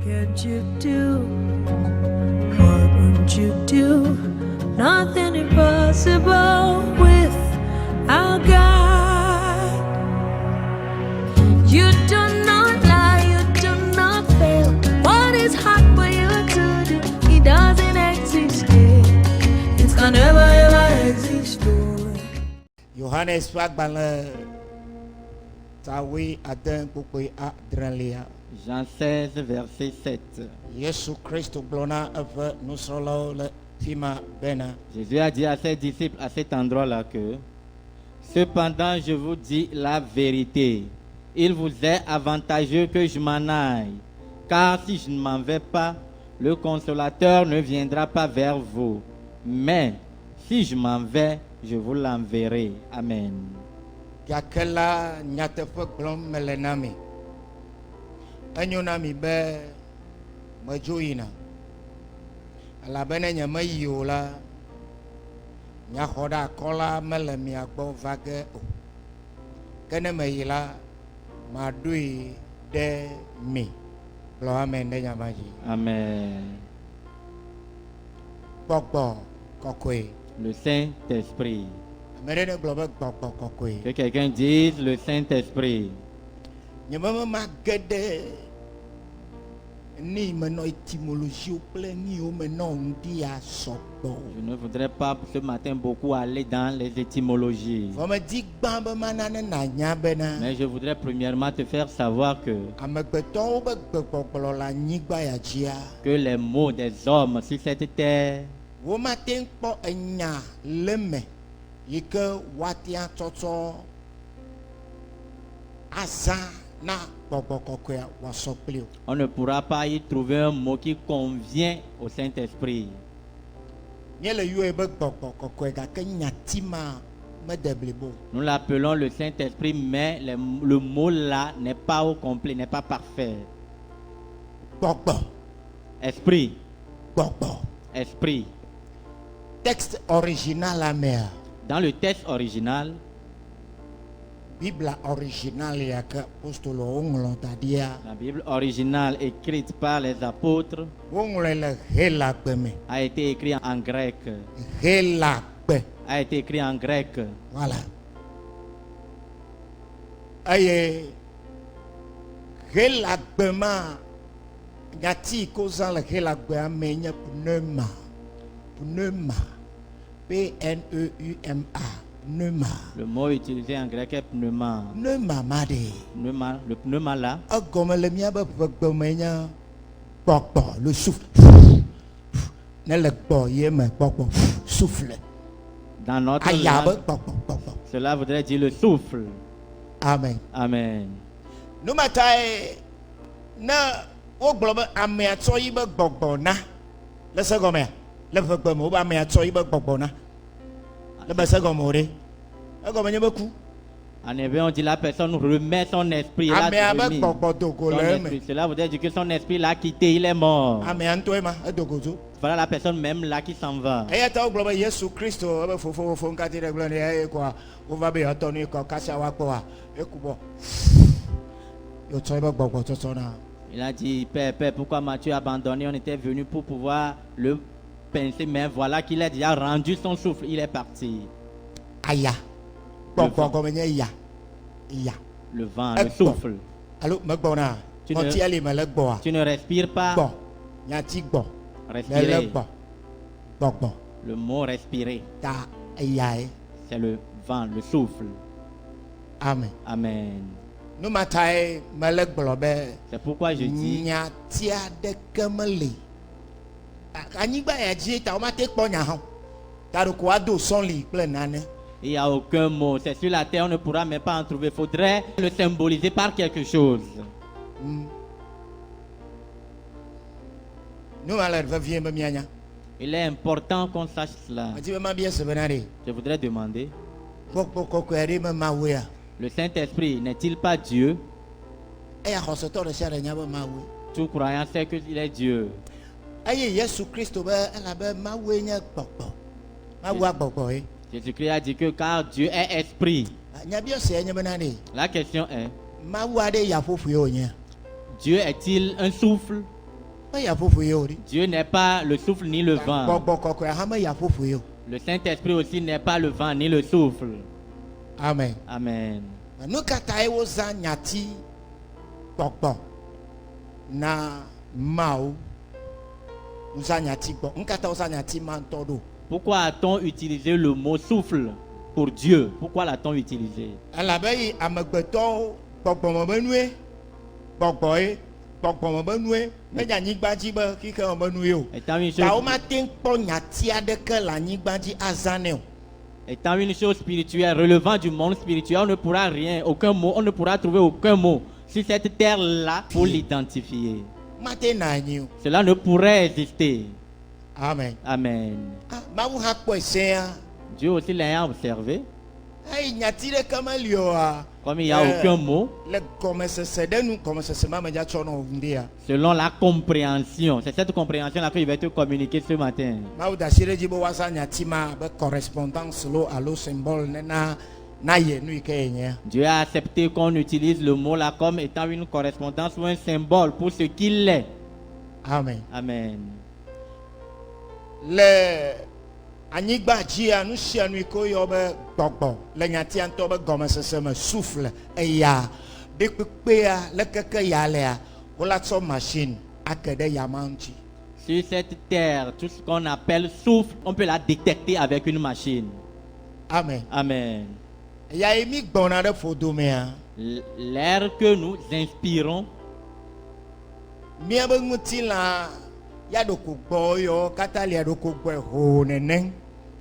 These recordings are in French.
can't you do? What won't you do? Nothing impossible with our God. You do not lie, you do not fail. What is hard for you to do? It doesn't exist yet. It's gonna never ever exist. Johannes Wagbale Tawi Aden Pukui Adrelia. Jean 16, verset 7. Yesu Christo Blona Eve Nusrolo le Tima Bena. Jésus a dit à ses disciples à cet endroit-là que cependant je vous dis la vérité. Il vous est avantageux que je m'en aille. Car si je ne m'en vais pas, le consolateur ne viendra pas vers vous. Mais si je m'en vais, je vous l'enverrai. Amen. Yakela Nyatefe Glom Melenami. Anyonami be Majoina. La bene Nyamayiola Nyahoda Kola Melemia Bo Vage O. Kenemayila Madui de mi. Lo amen de Nyamaji. Amen. Bokbo Kokwe. Le Saint-Esprit. Merene Globe Bokbo Kokwe. Que quelqu'un dise le Saint-Esprit. Nyamama Magede. Ni meno étymologie plein ni o meno ndia sokbo. Je ne voudrais pas ce matin beaucoup aller dans les étymologies. Mais je voudrais premièrement te faire savoir que les mots des hommes sur cette terre on ne pourra pas y trouver un mot qui convient au Saint-Esprit. Nous l'appelons le Saint-Esprit, mais le mot là n'est pas au complet, n'est pas parfait. Esprit. Esprit. Texte original la mère. Dans le texte original, Bible originale la Bible originale écrite par les apôtres a été écrite en grec. A été écrit en grec. Voilà. Aye, Helagma, Yati causant le Helagma, menya pneuma. Pneuma. P-N-E-U-M-A. Pneuma. Le mot utilisé en grec est pneuma. Pneuma, made. Pneuma, le pneuma là. Comme le mien, le souffle. Souffle. Dans notre langue, cela voudrait dire le souffle. Amen. Amen. Nous matai na o globe ame atso yi be gbogbo na. Le segome. Le fegbe mo ba ame atso yi be gbogbo na. Le be segome ore. E gome nye be ku. En hébreu, on dit la personne remet son esprit. Cela veut dire que son esprit l'a quitté, il est mort. Voilà la personne même là qui s'en va. Il a dit, Père, pourquoi m'as-tu abandonné? On était venu pour pouvoir le pincer, mais voilà qu'il a déjà rendu son souffle, il est parti. Aïe. Le vent, le souffle. Tu ne respires pas. Respirer. Le mot respirer. C'est le vent, le souffle. Amen. Amen. C'est pourquoi je dis il n'y a aucun mot. C'est sur la terre, on ne pourra même pas en trouver. Il faudrait le symboliser par quelque chose. Il est important qu'on sache cela. Je voudrais demander, le Saint-Esprit n'est-il pas Dieu? Tout croyant sait qu'il est Dieu. Jésus-Christ a dit que car Dieu est esprit. La question est, Dieu est-il un souffle? me ya fofu ye o ri Dieu n'est pas le souffle ni le vent. gbɔgbɔ kɔkɔe hã me ya fofu ye o. Le Saint-Esprit aussi n'est pas le vent ni le souffle. Amen. Amen. Nu ka ta ye wozã nyati gbɔgbɔ na Mawu wozã nyati gbɔ nu ka ta wozã nyati ma ŋutɔ ɖo. Pourquoi a-t-on utilisé le mot souffle pour Dieu? Pourquoi l'a-t-on utilisé? Elabe yi amegbetɔwo gbɔgbɔme be nue gbɔgbɔ ye gbɔgbɔme be nue menye anyigbadzi be xixeme be nue o. Étant une Ta chose, womate ŋu kpɔ nyati aɖeke le anyigbadzi azã nɛ o. étant une chose spirituelle, relevant du monde spirituel, on ne pourra rien, aucun mot, on ne pourra trouver aucun mot sur cette terre-là pour l'identifier. Mate na anyi o. Cela ne pourrait exister. Amen. Amen. Ah, Mawu hã kpɔe sẽa. Dieu aussi l'a observé. Eyi nyati ɖeke meli oa. Comme il n'y a aucun mot, Le gɔmesese ɖe nu gɔmesese ma me dza tsɔ nɔ ŋdea. selon la compréhension. C'est cette compréhension-là que je vais te communiquer ce matin. Mawu da asi ɖe dzi be woazã nyati ma be correspondance lo alo symbole ne na ye nu yi ke yenye. Dieu a accepté qu'on utilise le mot là comme étant une correspondance ou un symbole pour ce qu'il est. Amen. Amen. Le anyigba dzia nu sia nu yi ke woyɔ be gbɔgbɔ le nyatia ŋutɔ be gɔmesese me souffle eya ɖekpekpea le keke ya lea wola tsɔ machine ake ɖe yama ŋuti. Sur cette terre, tout ce qu'on appelle souffle, on peut la détecter avec une machine. Amen. Amen. Ya ye mi gbɔna ɖe fodomea. L'air que nous inspirons, Míabe ŋutilã ya ɖoko gbɔ yɔ katã lia ɖoko gbɔe ho nene.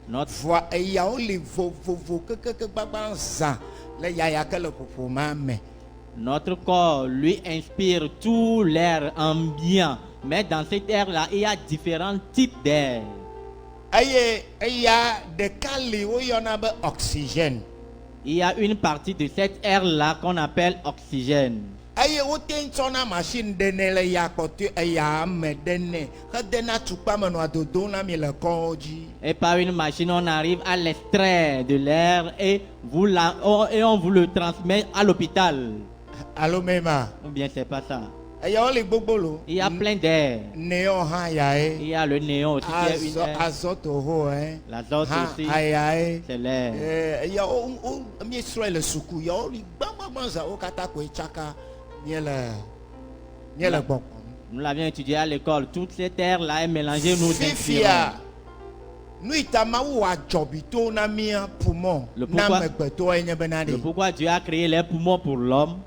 notre, Vɔa eyawo li vovovo kekeke gbagba zã le yaya ke le ƒoƒo ma me. notre corps lui inspire tout l'air ambiant. Mais dans cet air-là, il y a différents types d'air. Eye eya ɖeka li woyɔna be oxygène. Il y a une partie de cet air-là qu'on appelle oxygène. Eye wote ŋtsɔna machine ɖenɛ le ya kpɔtɔe eya me ɖenɛ hedena tukpa me nɔa dodom na mi le kɔwo dzi. Et par une machine, on arrive à l'extrait de l'air et on vous le transmet à l'hôpital. Alo mema. Ou bien c'est pas ça. Eyawo li gbogbo lo. Il y a plein d'air. Néon hã ya ye. Il y a le néon aussi qui est une air. Azote ho hein. L'azote Hã aussi, aya ye. c'est l'air. Eyawo miesrɔ̃e le suku yawo li gbagbagba zã wo katã koe tsaka miele gbɔgbɔm. Nous l'avions étudié à l'école. Toute cette air-là est mélangée, nous inspirons. Fifia nu yi ta Mawu wɔ adzɔbito na mía poumon Le na pourquoi- amegbetɔwo nye bena Le ɖe pourquoi Dieu a créé les poumons pour l'homme.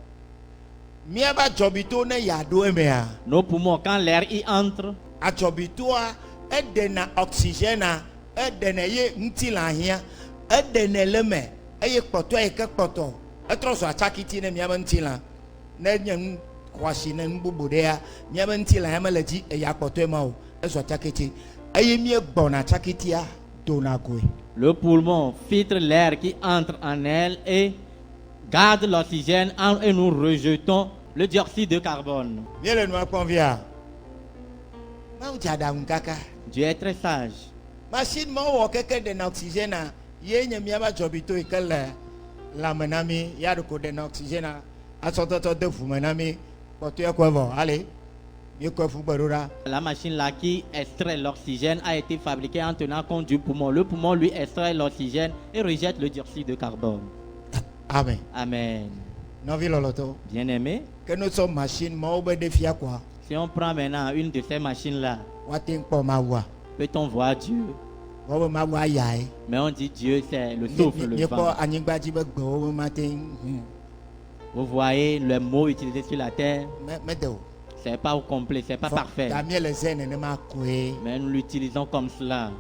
míabe adzɔbito ne yaɖo emea Nos poumons, quand l'air y entre, adzɔbitoa eɖena oxygènea eɖenɛ ye ŋutilã hiã eɖenɛ le me eye kpɔtɔ yi ke kpɔtɔ etrɔ zɔ atsakiti ne míabe ŋutilã ne nye nu xɔasi ne nu bubu ɖea míabe ŋutilã ya mele dzi eya kpɔtɔe ma o ezɔ atsakiti eye míegbɔna atsakitia dona goe. le poumon filtre l'air qui entre en elle et garde l'oxygène et nous rejetons le dioxyde de carbone. Míele nua kpɔm via Mawu dze aɖaŋu kaka. Dieu est très sage. Machine ma wowɔ keke ɖena oxygènea ye nye míabe adzɔbito yi ke le lãme na mí ya ɖeko ɖena oxygènea atsɔ tɔtɔ de ʋu me na mí kpɔtɔe kɔe vɔ ale míekɔe ƒu gbe ɖo ɖa. La machine là qui extrait l'oxygène a été fabriquée en tenant compte du poumon. Le poumon lui extrait l'oxygène et rejette le dioxyde de carbone. Amen. Amen. Nɔvi lɔlɔtɔ Bien-aimé, ke ne tsɔ machine mawo be ɖe fia koa si on prend maintenant une de ces machines-là, woate ŋu kpɔ Mawua peut-on voir Dieu? wɔbe Mawu aya ye. Mais on dit Dieu, c'est le souffle, le Míekpɔ vent. anyigbadzi be gbewo be mate ŋu Vous voyez le mot utilisé sur la terre, mede o. c'est pas au complet, c'est pas parfait. Ta míele zẽ nenema koe. Mais nous l'utilisons comme cela.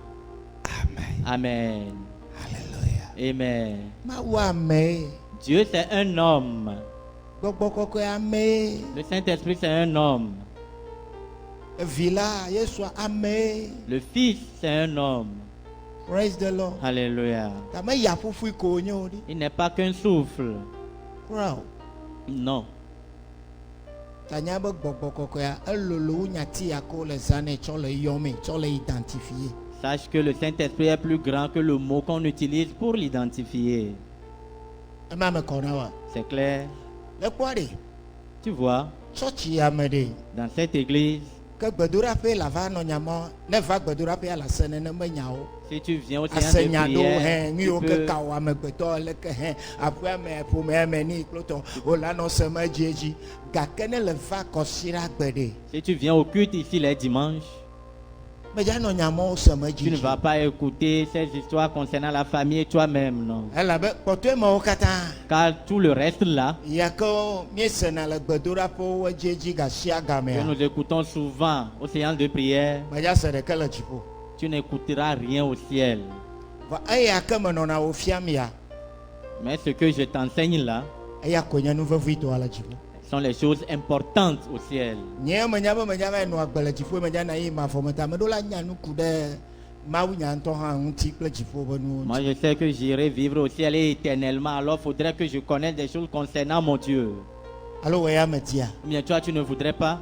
Amen. Amen. Hallelujah. Amen. Mawu ame. Dieu, c'est un homme. Gbɔgbɔ kɔkɔe ame. Le Saint-Esprit, c'est un homme. Vi la Yesua ame. Le Fils, c'est un homme. Praise the Lord. Alléluia. Ta me ya ƒuƒui ko wonye o ɖi. Il n'est pas qu'un souffle. Kura o. Non. Ta nya be gbɔgbɔ kɔkɔea elolo wu nyati ya ko le zã nɛ tsɔ le yɔmee tsɔ le identifier. Sache que le Saint-Esprit est plus grand que le mot qu'on utilise pour l'identifier. Ema me kɔ na wa. C'est clair? Le kpɔ ɖe. Tu vois, Tsɔtsi ya me ɖe. dans cette église, ke gbedoɖaƒe la va nɔ nyama ne va gbedoɖaƒe la se nene menya o. Si tu viens au séance de Asenya ɖo prière, hɛ nu tu yiwo ke peux, ka wɔ amegbetɔ leke hɛ aƒea me ƒomea me ni klotɔ wola nɔ se me edzi gake ne le va kɔsiɖa gbe ɖe si tu viens au culte ici les dimanches, medza nɔ nyamawo se me tu ne dzi vas pas écouter ces histoires concernant la famille et toi-même, non. elabe kpɔtɔe mawo katã Car tout le reste là, yake miesena le gbedoɖaƒewo edzi gasia que gamea nous écoutons souvent aux séances de prière, medza se ɖeke le dziƒo tu n'écouteras rien au ciel. vɔ eya ke menɔna wo fiam ya Mais ce que je t'enseigne là, eya ko nye nu vevitɔa le dziƒo sont les choses importantes au ciel. nye menya be medza va nɔ agbe le dziƒo medza na yi mafɔmeta meɖo la nya nuku ɖe mawu nya ŋutɔ hã ŋuti kple dziƒo be nuwo Moi, ŋuti. je sais que j'irai vivre au ciel et éternellement. Alors, il faudrait que je connaisse des choses concernant mon Dieu. alo wɔ ya metia Ou bien toi, tu ne voudrais pas?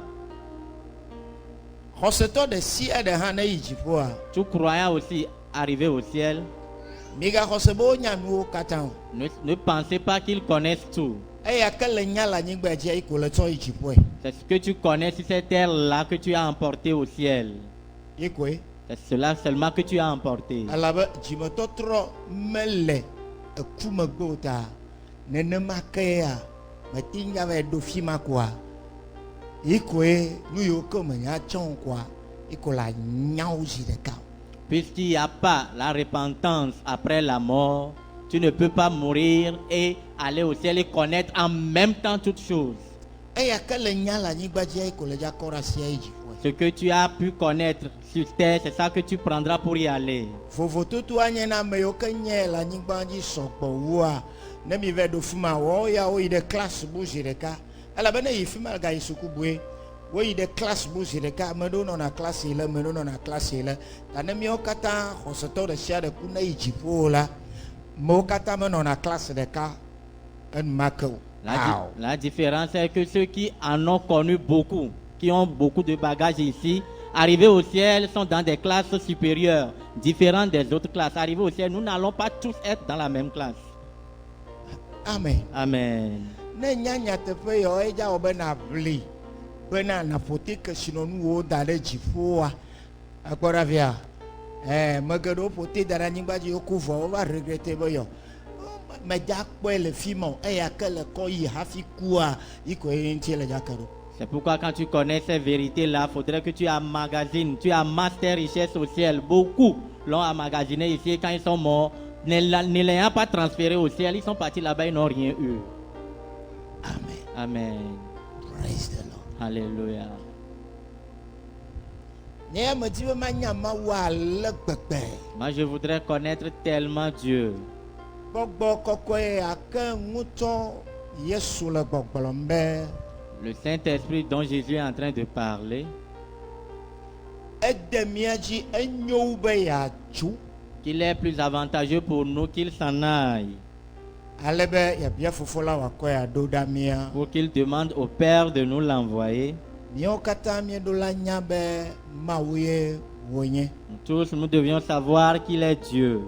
xɔsetɔ ɖe sia ɖe hã ne yi dziƒoa Tu croyant aussi arriver au ciel, migaxɔse be wonya nuwo katã o ne pensez pas qu'ils connaissent tout. eya ke le nya le anyigba dzia yi ko le tsɔ yi dziƒoe C'est ce que tu connais sur cette terre-là que tu as emporté au ciel. yi koe C'est cela seulement que tu as emporté. elabe dzimetɔtrɔ mele ekumegbe o ta nenema ke ya meti nya va ɖo fi ma koa yi koe nu yiwo ke menya tsɔ o koa yi ko le nyawo zi ɖeka o. Puisqu'il n'y a pas la repentance après la mort, tu ne peux pas mourir et aller au ciel et connaître en même temps toutes choses. eya ke le nya le anyigba dzia yi ko le dza kɔ ɖe asia yi dziƒoe Ce que tu as pu connaître sur terre, c'est ça que tu prendras pour y aller. vovototo anye na ame yiwo ke nye le anyigba dzi sɔgbɔ wua ne mi va ɖo fi ma wɔwo ya woyi ɖe classe bu zi ɖeka elabe ne yi fi ma gayi sukubue woyi ɖe classe bu zi ɖeka ame ɖewo nɔna classe yi le ame ɖewo nɔna classe yi le ta ne miawo katã xɔsetɔ ɖe sia ɖe ku ne yi dziƒo la amewo katã menɔna classe ɖeka enumake o. Aw. La différence est que ceux qui en ont connu beaucoup, qui ont beaucoup de bagages ici, arrivés au ciel, sont dans des classes supérieures, différentes des autres classes. Arrivés au ciel, nous n'allons pas tous être dans la même classe. Amen. Amen. Ne nya nyateƒe yɔ edza wɔ be naʋli bena naƒote kesinɔnuwo da ɖe dziƒoa ekpɔ ɖa via me geɖewo ƒote da ɖe anyigba dzi woku vɔ wova regrete be yɔ medza kpɔe le fi ma o eya ke le kɔ yi hafi kua yi ko ye ŋuti le dza ke ɖo. C'est pourquoi quand tu connais ces vérités-là, il faudrait que tu emmagasines, tu amasses tes richesses au ciel. Beaucoup l'ont emmagasiné ici et quand ils sont morts, ne l'ayant pas transféré au ciel, ils sont partis là-bas, ils n'ont rien eu. Amen. Amen. Praise the Lord. Alléluia. Nye medi be manya Mawu ale gbegbe. Moi, je voudrais connaître tellement Dieu. Gbɔgbɔ kɔkɔe ake ŋutɔ Yesu le gbɔgblɔm be Le Saint-Esprit dont Jésus est en train de parler, ede mia dzi enyo wu be yeatsu qu'il est plus avantageux pour nous qu'il s'en aille, ale be yabia fofo la wòakɔ yeaɖo ɖa mia. pour qu'il demande au Père de nous l'envoyer. Míawo katã míeɖo la nya be Mawu ye wònye. Tous, nous devions savoir qu'il est Dieu.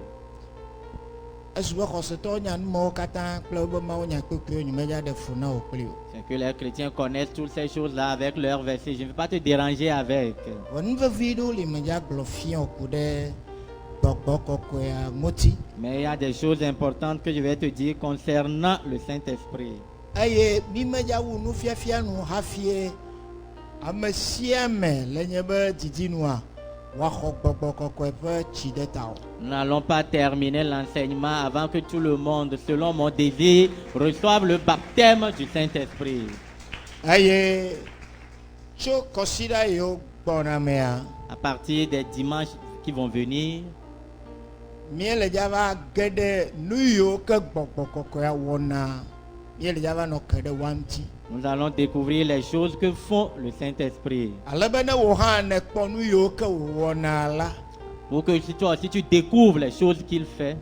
Esu be xɔsetɔwo nya numawo katã kple wobe Mawu nya kpekpewo nyemedza ɖe fu na wò kpli o. C'est que les chrétiens connaissent toutes ces choses-là avec leurs versets. Je ne vais pas te déranger avec. Vɔ nu vevi ɖewo li medza gblɔ fia o ku ɖe gbɔgbɔ kɔkɔea ŋuti. Mais il y a des choses importantes que je vais te dire concernant le Saint-Esprit. Eye mi medza wu nufiafia nu hafie ame sia ame le nye be didinua woaxɔ gbɔgbɔ kɔkɔe ƒe tsi ɖe ta o. Nous n'allons pas terminer l'enseignement avant que tout le monde, selon mon désir, reçoive le baptême du Saint-Esprit. Eye tso kɔsiɖa yiwo gbɔna mea À partir des dimanches qui vont venir, míele dza va ge ɖe nu yiwo ke gbɔgbɔ kɔkɔea wɔna míele dza va nɔ ke ɖe wa ŋuti. nous allons découvrir les choses que font le Saint-Esprit. Ale be ne wò hã nekpɔ nu yiwo ke wòwɔna la Pour que si toi aussi tu découvres les choses qu'il fait,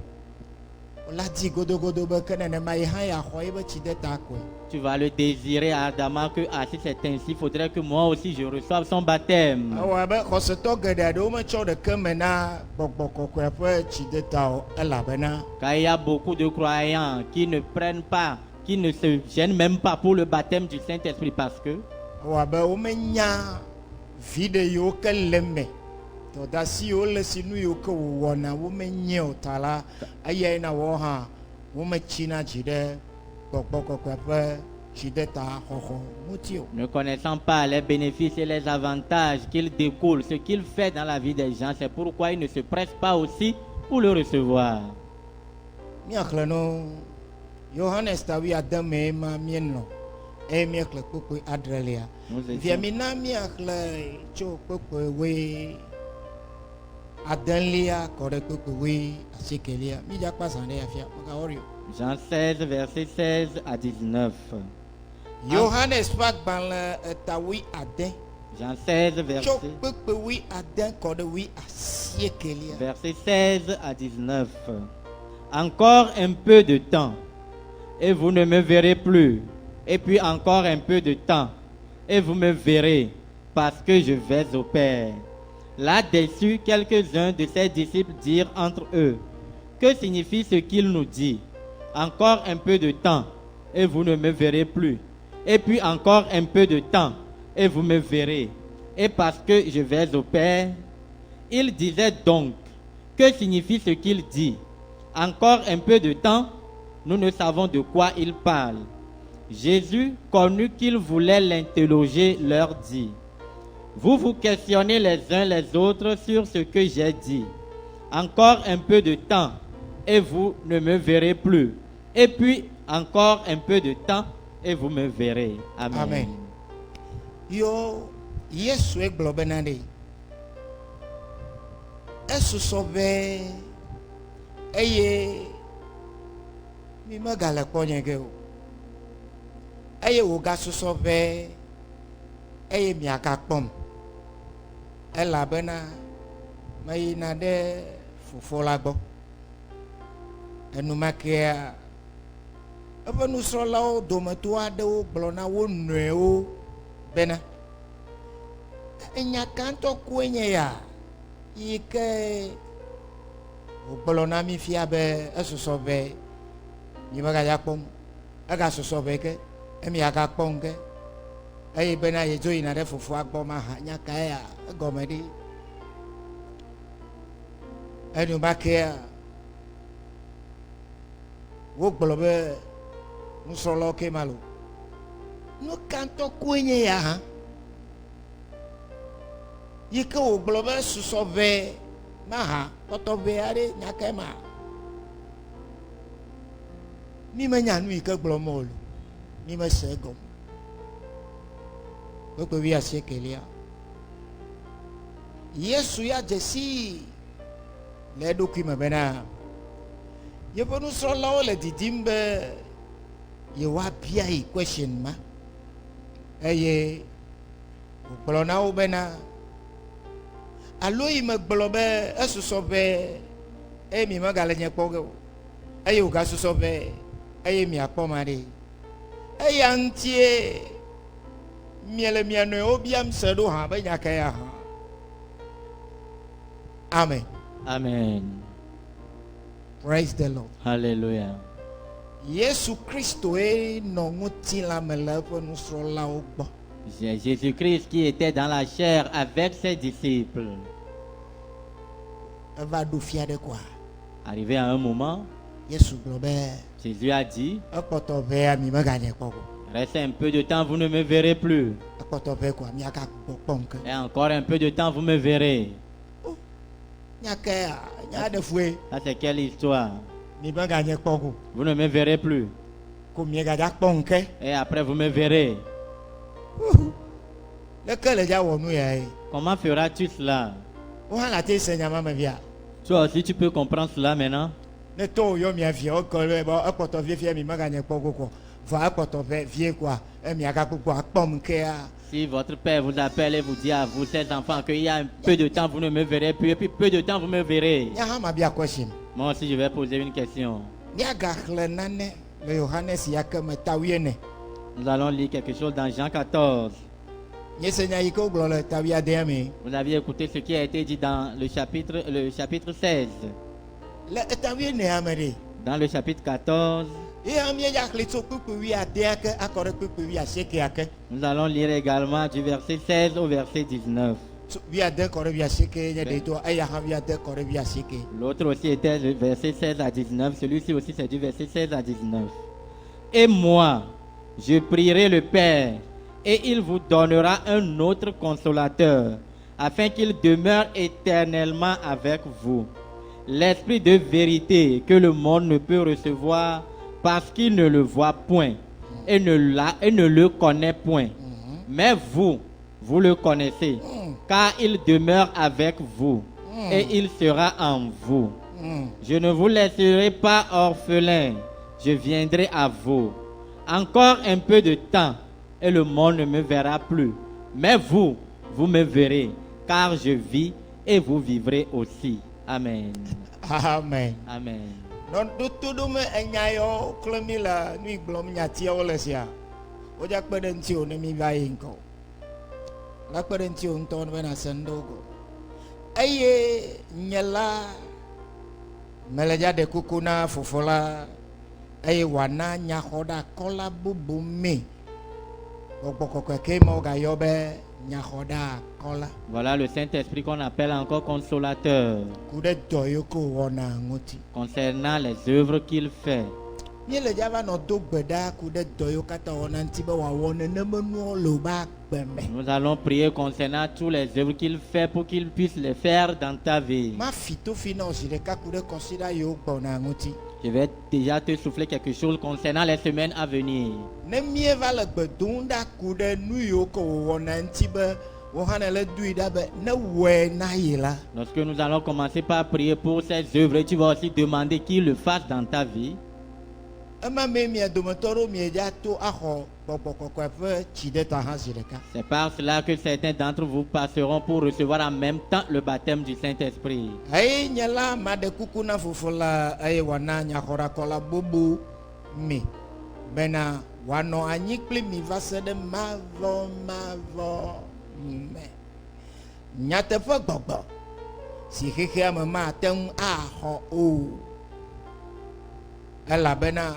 wòla di godogodo be ke nenema yi hã yeaxɔ yibe tsi ɖe ta koe. tu vas le désirer ardemment que si c'est ainsi, il faudrait que moi aussi je reçoive son baptême. Ewɔ abe xɔsetɔ geɖe aɖewo metsɔ ɖeke me na gbɔgbɔ kɔkɔe ƒe tsi ɖe ta o elabena Car il y a beaucoup de croyants qui ne prennent pas, qui ne se gênent même pas pour le baptême du Saint-Esprit parce que ewɔ abe womenya vi ɖe yiwo ke le me dɔdasi yiwo le si nu yiwo ke wòwɔna womenye o ta la eyae na wɔwo hã wometsina dzi ɖe gbɔgbɔ kɔkɔe ƒe tsideta-xɔxɔ ŋuti o. Ne connaissant pas les bénéfices et les avantages qu'il découle, ce qu'il fait dans la vie des gens, c'est pourquoi il ne se presse pas aussi pour le recevoir. Míaxlẽ no Yohanes tawi ade mee ma míenɔ eye míexlẽ kpekpe adrelia. Nous Via étions- mina míaxlẽ tso kpekpe woe adelia kɔ ɖe kpekpe woe asiekelia. Mídzakpa zã ɖe afia megawɔri o. Jean 16, verset 16 à 19. Yohanes ƒe agbalẽ etawi ade Jean 16, tso verset, kpekpe woe ade kɔ ɖe woe asiekelia. verset 16 à 19. Encore un peu de temps, et vous ne me verrez plus. Et puis encore un peu de temps, et vous me verrez, parce que je vais au Père. Là-dessus, quelques-uns de ses disciples dirent entre eux, que signifie ce qu'il nous dit? Encore un peu de temps, et vous ne me verrez plus. Et puis encore un peu de temps, et vous me verrez. Et parce que je vais au Père, il disait donc, que signifie ce qu'il dit? Encore un peu de temps, nous ne savons de quoi il parle. Jésus, connu qu'il voulait l'interroger, leur dit, vous vous questionnez les uns les autres sur ce que j'ai dit. Encore un peu de temps, et vous ne me verrez plus. Et puis, encore un peu de temps, et vous me verrez. Amen. Amen. Yo Yesu gblɔ bena ɖe esusɔ be eye mi megale kpɔ nye ge o eye wògasusɔ be eye miagakpɔm elabena meyina ɖe fofo la gbɔ enumakea eƒe nusrɔ̃lawo dometɔ aɖewo gblɔ na wo nɔewo bena enya gãtɔ koe nye ya yi ke wògblɔ na mi fia be esusɔ be mi megadza kpɔm egasusɔ be ke emiagakpɔm ke eye bena yedzo yina ɖe fofoa gbɔ maha nya kae ya egɔme ɖi enumakea wogblɔ be nusrɔ̃lawo ke ma lo nu gãtɔ koe nye ya hã yi ke wògblɔ be susɔ ve maha tɔtɔ ve aɖe nya kae ma mi menya nu yi ke gblɔm o lo mi mese egɔme kpekpe wi asiekelia Yesu ya dze si le eɖokui me bena yeƒe nusrɔ̃lawo le didim be yewoabia yi question ma eye wògblɔ na wo bena alo yi megblɔ be esusɔ be eye mi megale nye kpɔ ge o eye wògasusɔ be eye miakpɔ ma ɖe eya ŋutie miele mia nɔewo biam se ɖo hã be nya ka ya hã. Amen. Amen. Praise the Lord. Hallelujah. Yesu Kristoe nɔ ŋutilã me le eƒe nusrɔ̃lawo gbɔ. C'est Jésus-Christ qui était dans la chair avec ses disciples. Eva ɖo fia ɖe koa Arrivé à un moment, Yesu gblɔ be Jésus a dit, ekpɔtɔ ʋea mi meganye kpɔ o restez un peu de temps, vous ne me verrez plus. ekpɔtɔ ʋe koa miagagbɔ kpɔm ke Et encore un peu de temps, vous me verrez. nya kea nya ɖe fue Ça, c'est quelle histoire? mi meganye kpɔ o Vous ne me verrez plus. ko miegadza kpɔm ke Et après, vous me verrez. leke le dza wɔ nu ya ye Comment feras-tu cela? wo hã gate se nyama me via Toi aussi, tu peux comprendre cela maintenant. ne to yɔ mia via wokɔ be bɔ ekpɔtɔ vie fia mi meganye kpɔ o kɔ va ekpɔtɔ ʋe vie koa emiagakpɔkpɔ akpɔm kea Si votre père vous appelle et vous dit à vous, ces enfants, qu'il y a un peu de temps, vous ne me verrez plus. Et puis peu de temps, vous me verrez. nya hã mabia question Moi aussi, je vais poser une question. miagaxlẽ nane le Yohanes ya ke me tawiene Nous allons lire quelque chose dans Jean 14. nyese nya yi ke wogblɔ le tawiadea me Vous aviez écouté ce qui a été dit dans le chapitre 16. le tawienea me ɖe Dans le chapitre 14, ye amie ya xli tso kpekpe wi ade ake akɔ ɖe kpekpe wi asieke ake. nous allons lire également du verset 16 au verset 19. Tso wi ade kɔ ɖe wi asieke nye ɖe to eya hã wi ade kɔ ɖe wi asieke. L'autre aussi était du verset 16 à 19. Celui-ci aussi c'est du verset 16 à 19. Et moi, je prierai le Père, et il vous donnera un autre consolateur, afin qu'il demeure éternellement avec vous. L'Esprit de vérité que le monde ne peut recevoir parce qu'il ne le voit point et ne le connaît point. Mais vous, vous le connaissez, car il demeure avec vous et il sera en vous. Je ne vous laisserai pas orphelins, je viendrai à vous. Encore un peu de temps et le monde ne me verra plus. Mais vous, vous me verrez, car je vis et vous vivrez aussi. Amen. Amen. Amen. Non to do me enya yo kle mi le nu gblɔm nyatia wo le sia. Wo dza kpe ɖe ŋuti wo ne mi va yi ŋkɔ. La kpe ɖe ŋuti wo ŋutɔ ne bena se ŋdɔ go. Eye nye la mele dza ɖe kuku na fofo la eye wòana nyaxɔɖakɔla bubu mi. Gbɔgbɔ kɔkɔe ke ma wogayɔ be nyaxɔɖakɔla. Voilà le Saint-Esprit qu'on appelle encore consolateur, Ku ɖe dɔ yiwo ke wòwɔna ŋuti. concernant les œuvres qu'il fait. Míele dza va nɔ do gbe ɖa ku ɖe dɔ yiwo katã wɔna ŋuti be wòawɔ nenema nuwo le wobe agbe me. Nous allons prier concernant tous les œuvres qu'il fait pour qu'il puisse les faire dans ta vie. Ma fito fi na zi ɖeka ku ɖe kɔsiɖa yiwo gbɔna ŋuti. Je vais déjà te souffler quelque chose concernant les semaines à venir. Ne míeva le gbe dom ɖa ku ɖe nu yiwo ke wòwɔna ŋuti be wo hã ne le dui ɖa be ne wɔe na yi la. Lorsque nous allons commencer par prier pour ces œuvres, tu vas aussi demander qu'il le fasse dans ta vie. Ema me mia dometɔ ɖewo miedza to axɔ gbɔgbɔ kɔkɔe ƒe tsi ɖe ta hã zi ɖeka. C'est par cela que certains d'entre vous passeront pour recevoir en même temps le baptême du Saint-Esprit. Eye nye la ma ɖe kuku na fofo la eye wòana nyaxɔɖakɔla bubu mi bena wòanɔ anyi kpli mi va se ɖe mavɔ me. Nyateƒe gbɔgbɔ si xexea me mate ŋu axɔ o. Elabena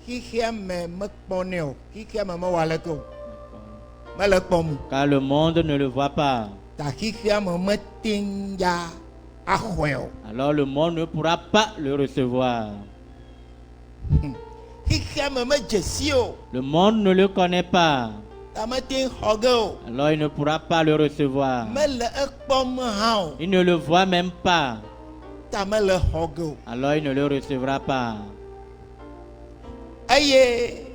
xexea me mekpɔnɛ o, xexea me mewɔ aleke o, mele kpɔm o. Car le monde ne le voit pas. Ta xexea me mete ŋu ya axɔe o. Alors le monde ne pourra pas le recevoir. Xexea me medze si o. Le monde ne le connaît pas. Ta mete ŋu xɔ ge o. Alors il ne pourra pas le recevoir. Mele ekpɔm hã o. Il ne le voit même pas. Ta mele xɔ ge o. Alors il ne le recevra pas. Eye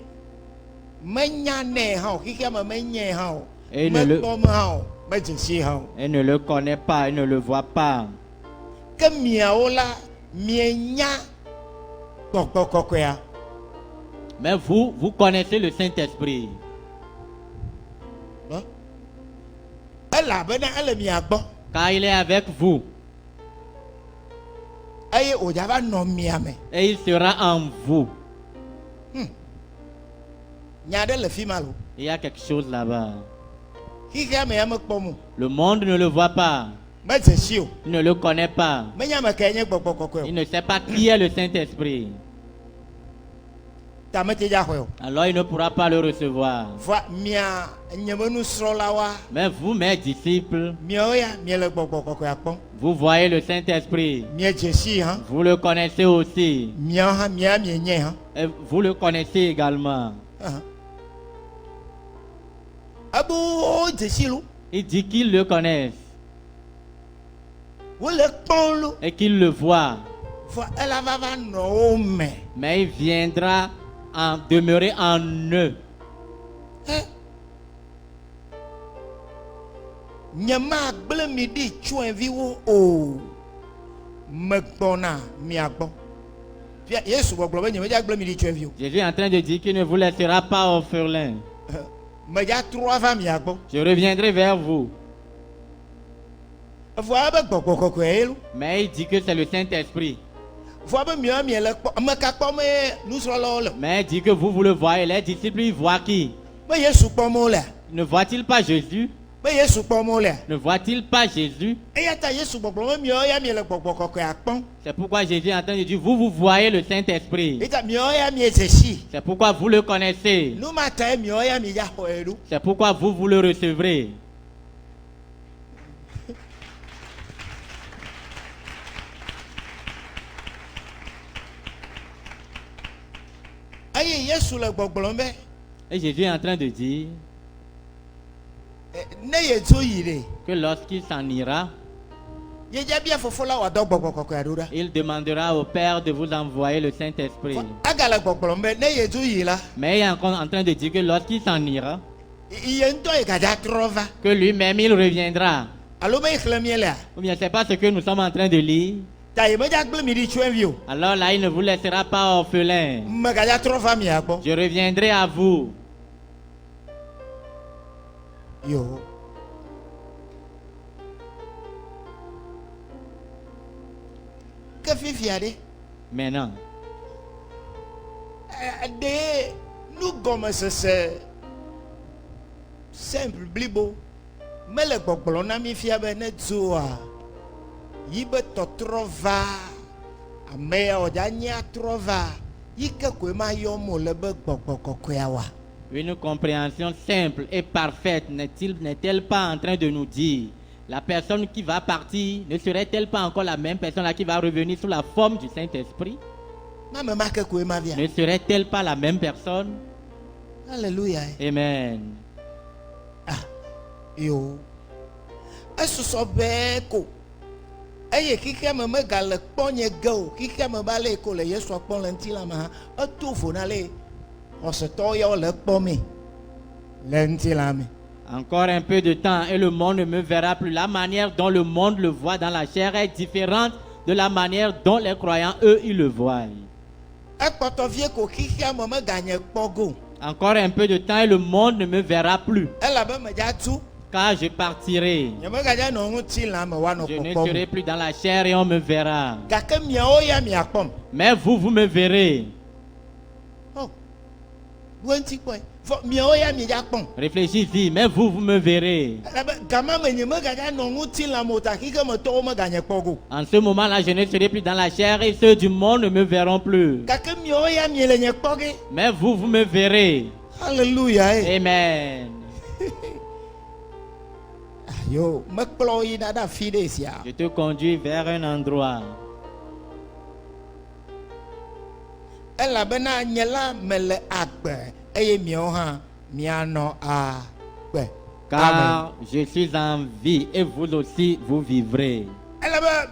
menya nɛ hã o. Xexea me menyae hã o. Et ne le- Mekpɔm hã o. Medze si hã o. Il ne le connaît pas, il ne le voit pas. Ke miawo la mienya gbɔgbɔ kɔkɔea. Mais vous, vous connaissez le Saint-Esprit. Elabena ele mia gbɔ Car il est avec vous. eye wòdza va nɔ mia me. Et il sera en vous. Nya ɖe le fi ma lo. Il y a quelque chose là-bas. Xexea me ya mekpɔm o. Le monde ne le voit pas. Medze si o. Il ne le connaît pas. Menya me kae nye gbɔgbɔ kɔkɔe Il o. ne sait pas qui est le Saint-Esprit. Ta mete dza xɔe o. Alors il ne pourra pas le recevoir. Va mia nye me nusrɔ̃lawoa Mais vous, mes disciples, miawo ya miele gbɔgbɔ kɔkɔea kpɔm. vous voyez le Saint-Esprit. Miedze si hã. Vous le connaissez aussi. Miawo hã mia mienyae hã. Et vous le connaissez également. Abo dze si lo. Il dit qu'ils le connaissent Wole kpɔm lo. et qu'ils le voient. Va ela va va nɔ wo me. Mais il viendra en demeurer en eux. Nye magble mi ɖi tsyɔ̃eviwo o. Megbɔna mia gbɔ. Fia Yesu gbɔgblɔ be nye medza gble mi ɖi tsyɔ̃eviwo. Jésus est en train de dire qu'il ne vous laissera pas orphelins. Medza trɔ ava mia gbɔ. Je reviendrai vers vous. Vɔa be gbɔgbɔ kɔkɔe ye lo. Mais il dit que c'est le Saint-Esprit. Vɔa be miawo miele kpɔ. Ame ka kpɔm ye nusrɔ̃lawo le. Mais il dit que vous le voyez. Les disciples, ils voient qui? Me Yesu kpɔm wo lea. Ne voit-il pas Jésus? be Yesu kpɔ mo lea. Ne voit-il pas Jésus? Eya ta Yesu gbɔgblɔ me miawo ya mi le gbɔgbɔ kɔkɔea kpɔm. C'est pourquoi Jésus est en train de dire, vous voyez le Saint-Esprit. Eta miawo ya mi dze si. C'est pourquoi vous le connaissez. Nu ma ta ye miawo ya mi ya xɔe ɖo. C'est pourquoi vous le recevrez. Eye Yesu le gbɔgblɔ be Et Jésus est en train de dire ne ye dzo yi ɖe. que lorsqu'il s'en ira, Ye dze bia fofo la wòadɔ gbɔgbɔ kɔkɔea ɖo ɖa. il demandera au Père de vous envoyer le Saint-Esprit. Agale gbɔgblɔ be ne ye dzo yi la. Mais il est encore en train de dire que lorsqu'il s'en ira, Ye ŋutɔ yi gadza trɔ va. que lui-même il reviendra. Alo me xlẽ mie lea. Ou bien c'est pas ce que nous sommes en train de lire. Ta ye medza gblẽ mi ɖi tsyɔ̃evi o. Alors là, il ne vous laissera pas orphelin. Me gadza trɔ va mia gbɔ. Je reviendrai à vous. Yo. Ke fifia ɖe. Maintenant, De nugɔmesese simple blibo mele gbɔgblɔ na mi fia be ne dzoa yi be tɔtrɔ va ame ya wòdza nya trɔ va yi ke koe ma yɔ mo le be gbɔgbɔ kɔkɔea wa. une compréhension simple et parfaite n'est-elle pas en train de nous dire la personne qui va partir ne serait-elle pas encore la même personne là qui va revenir sous la forme du Saint-Esprit? Na me ma ke koe ma via. Ne serait-elle pas la même personne? Alléluia. Amen. Ah, yo. Esusɔ bɛɛ ko. Eye kike me megale kpɔ nye ge o. Kike me ba le ko le Yesua kpɔm le ŋuti la me hã. Eto vo na le xɔsetɔwo yawo le kpɔ me le ŋuti la me. Encore un peu de temps et le monde ne me verra plus. La manière dont le monde le voit dans la chair est différente de la manière dont les croyants, eux, ils le voient. Ekpɔtɔ vie ko kike me meganye kpɔ go. Encore un peu de temps et le monde ne me verra plus. Elabe medza tu. Car je partirai. Nye megadza nɔ ŋuti la me woanɔ Je ne kpɔkpɔ serai me. plus dans la chair et on me verra. Gake miawo ya miakpɔm. Mais vous, vous me verrez. Oh. Wo ŋuti kpɔe. Fɔ miawo ya miedza kpɔm. Réfléchissez, mais vous, vous me verrez. Elabe gama me nye megadza nɔ ŋuti la me o ta kike me tɔwo meganye kpɔ go. En ce moment-là, je ne serai plus dans la chair et ceux du monde ne me verront plus. Gake miawo ya miele nye kpɔ ge. Mais vous, vous me verrez. Alléluia. Amen. Yo, mekplɔ yi na ɖe afi ɖe sia. Je te conduis vers un endroit. Elabena nye la mele agbe eye miawo hã mianɔ agbe. Car je suis en vie et vous aussi, vous vivrez. Elabe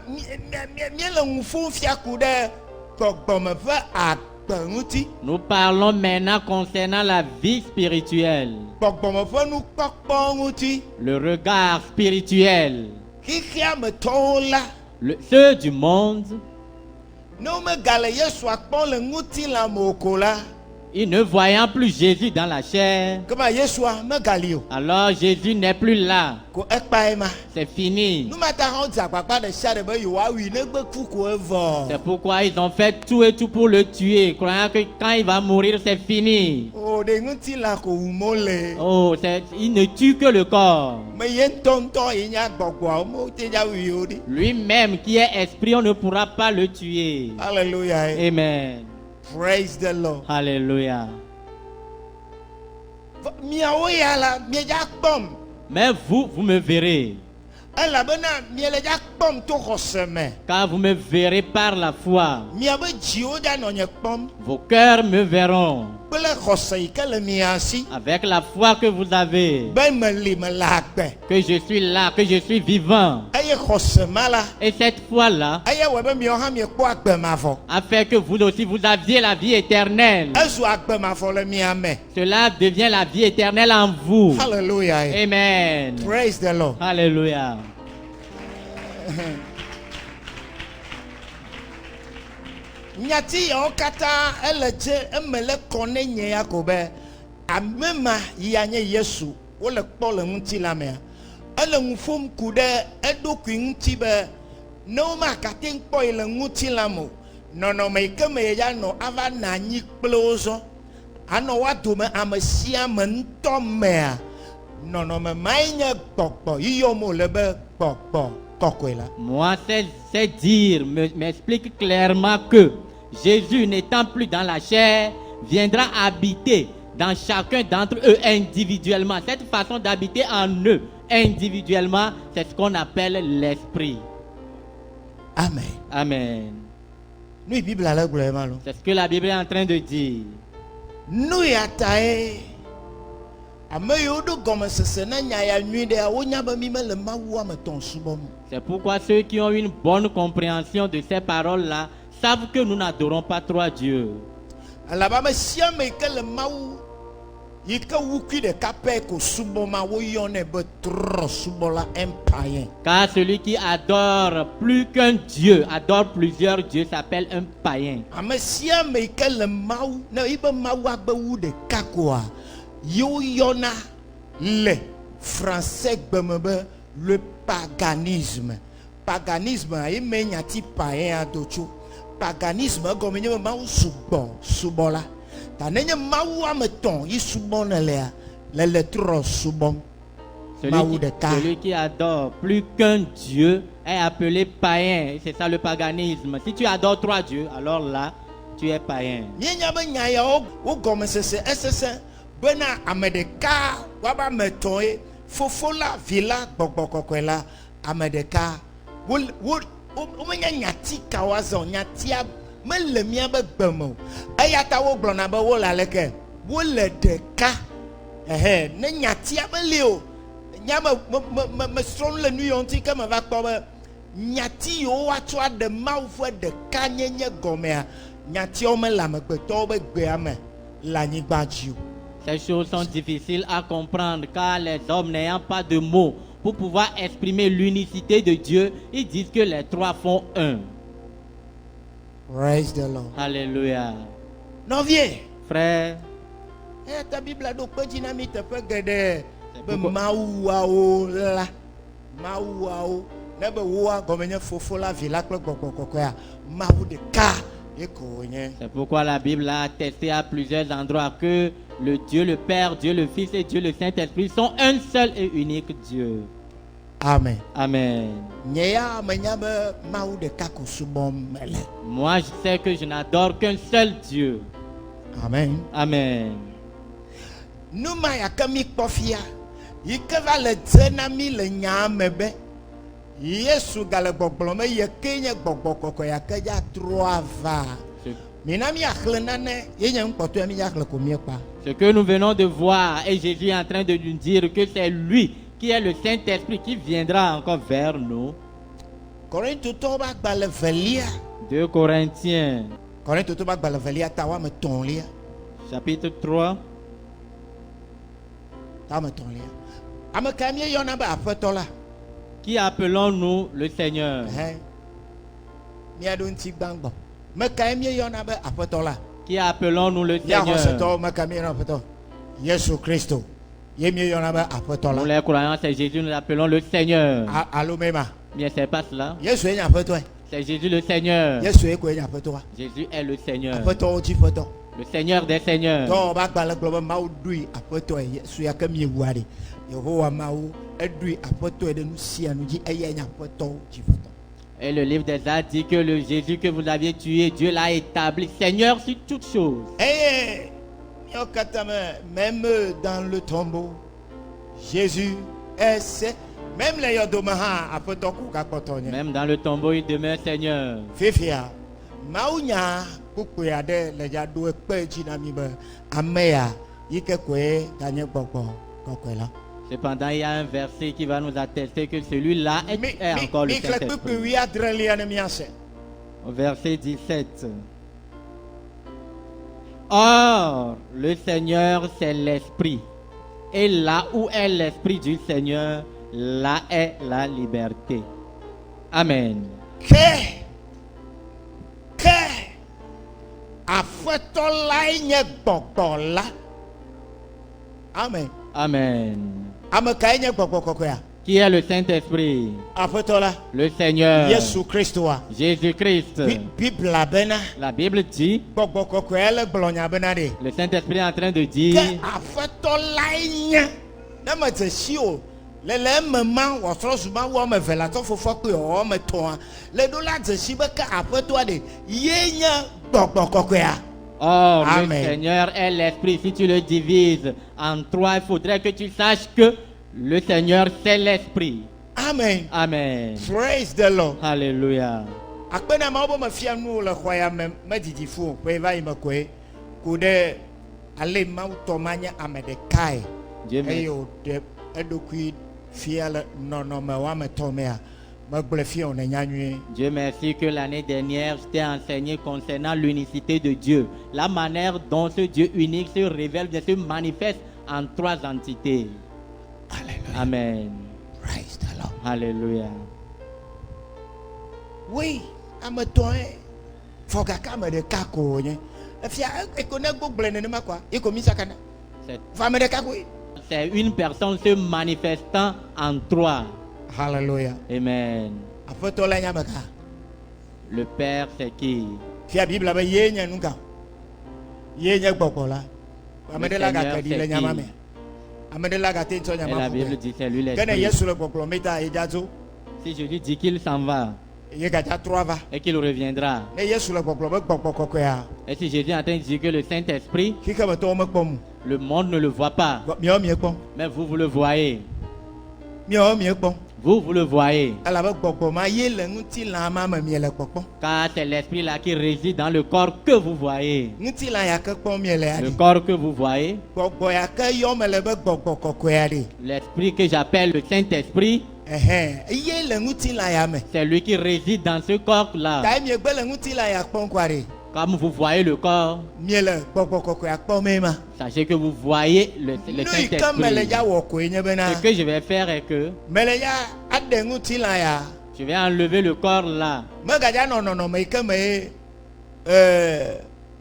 miele ŋu ƒom fia ku ɖe gbɔgbɔme ƒe agbe ŋuti. Nous parlons maintenant concernant la vie spirituelle, Gbɔgbɔme ƒe nukpɔkpɔ ŋuti. le regard spirituel. Xixea me tɔwo la. Ceux du monde, Ne womegale Yesua kpɔm le ŋutilã me o ko la. ils ne voyant plus Jésus dans la chair, Kema Yesua megali o. alors Jésus n'est plus là. Ko ekpae ma. C'est fini. Numata hã wodze agbagba ɖe sia ɖe be yewoawui negbe ku ko evɔ. C'est pourquoi ils ont fait tout et tout pour le tuer, croyant que quand il va mourir, c'est fini. O ɖe ŋutilã ko wum wole. Oh, il ne tue que le corps. Me ye ŋutɔ yi nya gbɔgbɔa wote dza wui o ɖi. Lui-même qui est esprit, on ne pourra pas le tuer. Alléluia. Amen. Praise the Lord. Alléluia. Miawo ya la miedza kpɔm. Mais vous, vous me verrez. Elabena miele dza kpɔm to xɔse me. Car vous me verrez par la foi. Miabe dziwo dza nɔ nye kpɔm. Vos cœurs me verront. Kple xɔse yi ke le mia si. Avec la foi que vous avez. Be meli mele agbe. Que je suis là, que je suis vivant. Eye xɔse ma la. Et cette foi-là Eye wɔ be miawo hã miekpɔ agbemavɔ. a fait que vous aussi, vous aviez la vie éternelle. Ezu agbemavɔ le mia me. Cela devient la vie éternelle en vous. Hallelujah. Amen. Praise the Lord. Alléluia. Nyati yawo katã ele dze emele kɔ ne nye ya ko be ame ma ya nye Yesu wole kpɔ le ŋutilã mea. Ele ŋu ƒom ku ɖe eɖokui ŋuti be ne womagate ŋu kpɔ yi le ŋutilã me o, nɔnɔme yi ke me yedza nɔ ava nɔ anyi kple wo zɔ. Anɔ woa dome ame sia ame ŋutɔ mea nɔnɔme mae nye gbɔgbɔ yi yɔm wòle be gbɔgbɔ kɔkɔe la. Moi, c'est dire m'explique clairement que Jésus, n'étant plus dans la chair, viendra habiter dans chacun d'entre eux individuellement. Cette façon d'habiter en eux individuellement, c'est ce qu'on appelle l'esprit. Amen. Amen. Nu Bible ale gblɔe ma lo. C'est ce que la Bible est en train de dire. Nu ya ta ye ame yiwo ɖo gɔmesese na nya ya nyui ɖea wonya be mi mele Mawu ame etɔ̃ subɔm. C'est pourquoi ceux qui ont une bonne compréhension de ces paroles-là savent que nous n'adorons pas trois dieux. Elabena ame sia ame yi ke le Mawu yi ke wukui ɖeka pɛ ko subɔma woyɔnɛ be trɔ̃subɔla un païen. Car celui qui adore plus qu'un dieu, adore plusieurs dieux, s'appelle un païen. Ame sia ame yi ke le Mawu ne yi be Mawu agbe wu ɖeka koa yiwo yɔna le français gbeme be le paganisme. Paganisme yi me nyati païen ado tso. Paganisme egɔme nye be Mawu sugbɔ subɔla. Ta nenye Mawu ame etɔ̃ yi subɔna lea le trɔ subɔm. Mawu ɖeka. Celui qui adore plus qu'un dieu est appelé païen. C'est ça le paganisme. Si tu adores trois dieux, alors là, tu es païen. Mienya be nya ya wo gɔmesese esese bena ame ɖeka woaba ame etɔ̃ ye fofo la vi la gbɔgbɔ kɔkɔe la ame ɖeka womenya nyati kawo azɔ nyatia mele miabe gbeme o eya ta wogblɔna be wole aleke wole ɖeka ne nyatia meli o nya me srɔ̃ le nu yɔ ŋuti ke me va kpɔ be nyati yiwo woatsɔ aɖe Mawu ƒe ɖeka nyenye gɔmea nyatiawo mele amegbetɔwo be gbea me le anyigba dzi o. Ces choses sont difficiles à comprendre car les hommes n'ayant pas de mots pour pouvoir exprimer l'unicité de Dieu, ils disent que les trois font un. Praise the Lord. Alléluia. Novie. Frère, Ta Bible a do kpe dzi na mi teƒe geɖe be Mawuawo la Mawuawo ne be woa gɔme nye fofo la vi la kple gbɔgbɔ kɔkɔea Mawu ɖeka ye ko wonye. c'est pourquoi la Bible a attesté à plusieurs endroits que le Dieu le Père, Dieu le Fils et Dieu le Saint-Esprit sont un seul et unique Dieu. Amen. Amen. Nye ya menya be Mawu ɖeka ko subɔm mele. Moi, je sais que je n'adore qu'un seul Dieu. Amen. Amen. Numa ya ke mi kpɔ fia yi ke va le dze na mi le nya me be Yesu gale gbɔgblɔ me ye ke nye gbɔgbɔ kɔkɔ ya ke dza trɔa va. Mina mi axle nane ye nye ŋkpɔtɔe mi dza xle ko mi kpa. Ce que nous venons de voir, et Jésus est en train de nous dire que c'est lui qui est le Saint-Esprit qui viendra encore vers nous. Korintotɔwo ƒe agbalẽ velia. 2 Corinthiens, Korintotɔwo ƒe agbalẽ velia ta wɔme etɔ̃lia. chapitre 3. Ta wɔme etɔ̃lia. Ame kae mi yɔna be aƒetɔ la? Qui appelons-nous le Seigneur? Mia ɖo ŋuti gbãgbɔ. Me kae mi yɔna be aƒetɔ la? Qui appelons-nous le Mia Seigneur? xɔsetɔwo me kae mi yɔna aƒetɔ? Yesu Kristo. Ye mi yɔna be aƒetɔ Nous la. les croyants, c'est Jésus, nous l'appelons le Seigneur. Alo mema. Mais c'est pas cela. Yesu ye nye aƒetɔe. C'est Jésus le Seigneur. Yesu ye koe nye aƒetɔa. Jésus est le Seigneur. Aƒetɔwo dzi ƒetɔ. Le Seigneur des Seigneurs. Tɔwo ƒe agbalẽ gblɔ be Mawu ɖoe aƒetɔe. Yesu ya ke mi wua ɖe. Yehowa Mawu eɖoe aƒetɔe ɖe nu sia nu dzi eye nye aƒetɔwo dzi ƒetɔ. Et le livre des Actes dit que le Jésus que vous aviez tué, Dieu l'a établi Seigneur sur toutes choses. Et même dans le tombeau, Jésus est même les yodomaha apoto ku kakpotonye. Même dans le tombeau, il demeure Seigneur. Fifia, maunya kukuya de le jadu ekpe dzi na mi be amea yike koe ganye gbɔgbɔ kɔkɔe la. Cependant, il y a un verset qui va nous attester que celui-là est encore le Saint-Esprit. Au verset 17. Or, le Seigneur, c'est l'Esprit. Et là où est l'Esprit du Seigneur, là est la liberté. Amen. Amen. Amen. Qui est le Saint-Esprit? Le Seigneur. Jésus-Christ. La Bible dit, le Saint-Esprit est en train de dire Ne me dze si o. Le eme ma wɔtrɔ zuma wɔme eve la tɔ fofo kpe wɔme tɔa. Le ɖo la dze si be ke aƒetɔa de ye nye gbɔgbɔ kɔkɔea. Or, Amen. le Seigneur est l'Esprit. Si tu le divises en trois, il faudrait que tu saches que le Seigneur, c'est l'Esprit. Amen. Amen. Praise the Lord. Alléluia. Akpena ma wo be me fia nu le xɔ ya me didi fu o ƒe va yi me koe ko ɖe ale mawu tɔ ma nye ame ɖekae Dieu eye merci. wòɖe eɖokui fia le nɔnɔme woame tɔ̃ mea megblẽ fia wòne nyanyuie. Dieu merci que l'année dernière, je t'ai enseigné concernant l'unicité de Dieu. La manière dont ce Dieu unique se révèle, bien se manifeste en trois entités. Alléluia. Amen. Praise the Lord. Alléluia. Oui, ame tɔ̃ ye fɔ gake ame ɖeka ko wònye efia eko ne gbogblẽ nenema koa ye ko mi sakana C'est- fɔ ame ɖeka koe. C'est une personne se manifestant en trois. Hallelujah. Amen. Aƒetɔ la nye ame ka. Le Père, c'est qui? Fia Bible be ye nye nu ka. Ye nye gbɔgbɔ la. Ame ɖe la gake ɖi le nyama me. Ame ɖe la gate ŋutɔ Et la nyama Bible ƒo. dit c'est lui Ke ne l'Esprit. Yesu le gbɔgblɔ me ta ye dzadzo Si je lui dis qu'il s'en va ye gadza trɔ va. et qu'il reviendra, Ne Yesu le gbɔgblɔ be gbɔgbɔ kɔkɔea et si Jésus est en train de dire que le Saint-Esprit, xixeme tɔwo mekpɔ mu. le monde ne le voit pas, Miawo miekpɔ. mais vous le voyez. Miawo miekpɔ. Vous le voyez. Elabe gbɔgbɔ ma ye le ŋutilã ma me miele kpɔkpɔ. Car c'est l'Esprit là qui réside dans le corps que vous voyez. Ŋutilã ya ke kpɔm miele ya Le ɖi. corps que vous voyez, Gbɔgbɔ ya ke yɔm le be gbɔgbɔ kɔkɔea ɖi. l'Esprit que j'appelle le Saint-Esprit, Ye le ŋutilã ya me. c'est lui qui réside dans ce corps-là. Ta miegbe le ŋutilã ya kpɔm koa ɖi. Comme vous voyez le corps, Miele gbɔgbɔ kɔkɔea kpɔmee ma. sachez que vous voyez le Nu yi ke mele Saint-Esprit. dza wɔ koe nye bena Ce que je vais faire est que mele dza aɖe ŋutilã ya je vais enlever le corps là. megadza nɔ nɔnɔme yi ke me ye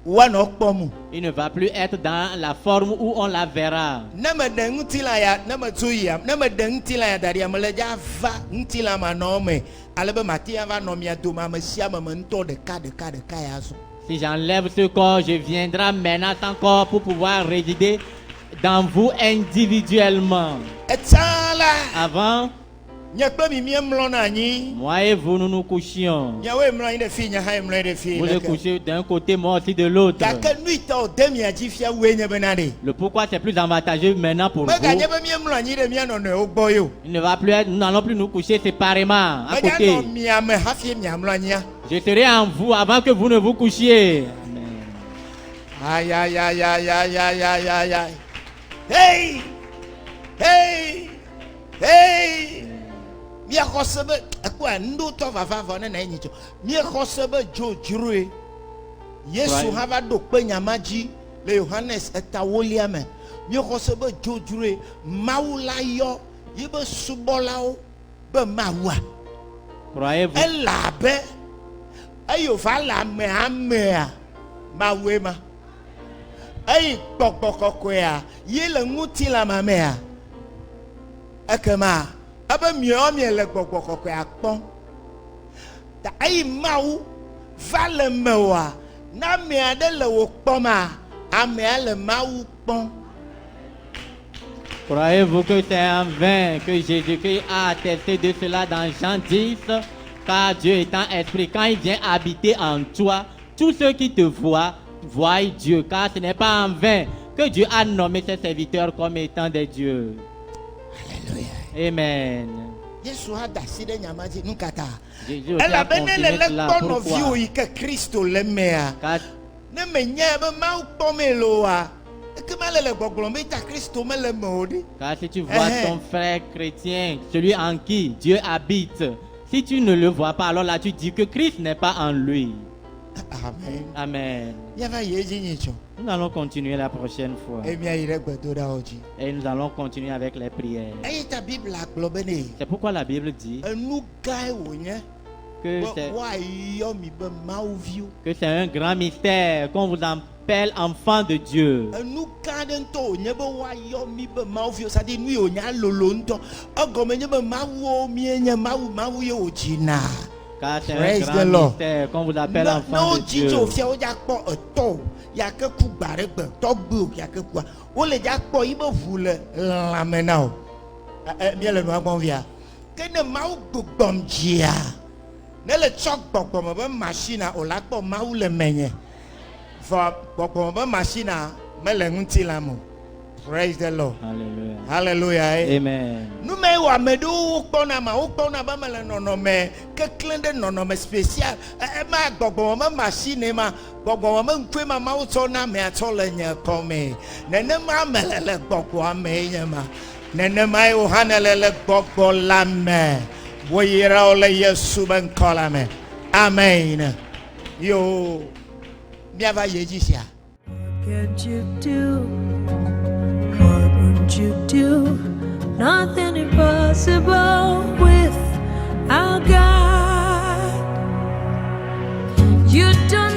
woanɔ kpɔm o. Il ne va plus être dans la forme où on la verra. Ne me ɖe ŋutilã ya ne me tso yia ne me ɖe ŋutilã ya da ɖia mele dza va ŋutilã manɔ me ale be mate ava nɔ mia dome ame sia ame me ŋutɔ ɖeka ya zɔ. Si j'enlève ce corps, je viendrai maintenant sans corps pour pouvoir résider dans vous individuellement. Etsã la Avant, nye kple mi míemlɔna anyi. moi et vous, nous nous couchions. Miawoe mlɔ anyi ɖe fi nye hã mlɔ anyi ɖe fi Vous le couchez d'un côté, moi aussi de l'autre. gake nu yi ta wòde mia dzi fia woe nye bena ɖe Le pourquoi c'est plus avantageux maintenant pour vous. meganye be míemlɔ anyi ɖe mía nɔnɔewo gbɔ ye o. Il ne va plus être, nous n'allons plus nous coucher séparément, à Medza côté. nɔ mia me hafi miamlɔ anyia. Je serai en vous avant que vous ne vous couchiez. Amen. Ayayayayayayayay. Hey! Hey! Hey! Miaxɔ se be ekpɔa nuɖotɔ vavavɔ ne na enyi tso. Miexɔ se be dzodzroe. Yesu Right. hã va ɖo kpe nyama dzi le Yohanes etawolia me. Miexɔ se be dzodzroe. Mawu la yɔ yibe subɔlawo be mawua. Croyez-vous? Ela abe eyo va le amea mawue ma. Eyi gbɔgbɔ kɔkɔea ye le ŋutilã ma mea. Ekema ebe miawo miele gbɔgbɔ kɔkɔea kpɔm. Ta eyi Mawu va le me oa, na ame aɖe le wò kpɔma, amea le Mawu kpɔm. Croyez-vous que c'est en vain que Jésus-Christ a attesté de cela dans Jean 10, car Dieu étant esprit, quand il vient habiter en toi, tous ceux qui te voient, voient Dieu, car ce n'est pas en vain que Dieu a nommé ses serviteurs comme étant des dieux. Alléluia. Amen. Yesu hã da asi ɖe nyama dzi nu kata. Jésus aussi a Elabene confirmé le cela. kpɔ nɔviwo Pourquoi? yi ke Kristo le mea. Car Ne menyae be Mawu kpɔmee le oa, ekema le gbɔgblɔm be ta Kristo mele me o ɖe. Car si tu vois ton frère chrétien, celui en qui Dieu habite, si tu ne le vois pas, alors là tu dis que Christ n'est pas en lui. Amen. Amen. Miava yi edzi nyi tsɔ. Nous allons continuer la prochaine fois. Eye miayi ɖe gbedoɖawo dzi. Et nous allons continuer avec les prières. Eye ta Biblia gblɔ bene C'est pourquoi la Bible dit enu gãe wònye que be c'est woayɔ mi be Mawuviwo. un grand mystère qu'on vous appelle enfant de Dieu. Enu gã aɖe ŋutɔ wònye be woayɔ mi be Mawuviwo. C'est-à-dire nu yi wònya lolo ŋutɔ. Egɔme nye be Mawuwo mienye Mawu ye wòdzina. Car c'est un Praise the grand Lord. mystère qu'on vous appelle Ne enfant de Dieu. jíjò fia wodza kpɔ etɔ yake ku gba ɖe gbe tɔgbuiwo yake kua wole dza kpɔ yi be ʋu le lãme na o. Míele nua gbɔm via. Ke ne Mawu gbugbɔm dzia ne le tsɔ gbɔgbɔme be machina o la kpɔ Mawu le menye. Vɔ gbɔgbɔme be machina mele ŋutilã me o. Praise the Lord. Hallelujah. Hallelujah. Amen. Nume wɔ ame ɖewo wokpɔna ma wokpɔna be mele nɔnɔme keklẽ ɖe nɔnɔme spécial ema gbɔgbɔme me machine ma gbɔgbɔme me ŋkue ma Mawu tsɔ na amea tsɔ le nye kɔme nenema me le gbɔgbɔa me nye ma nenema wo hã ne le gbɔgbɔ la me woyra wo le Yesu be ŋkɔ la me amen yo miava yi dzi sia. What can't you do? What won't you do? Nothing impossible with our God. You don't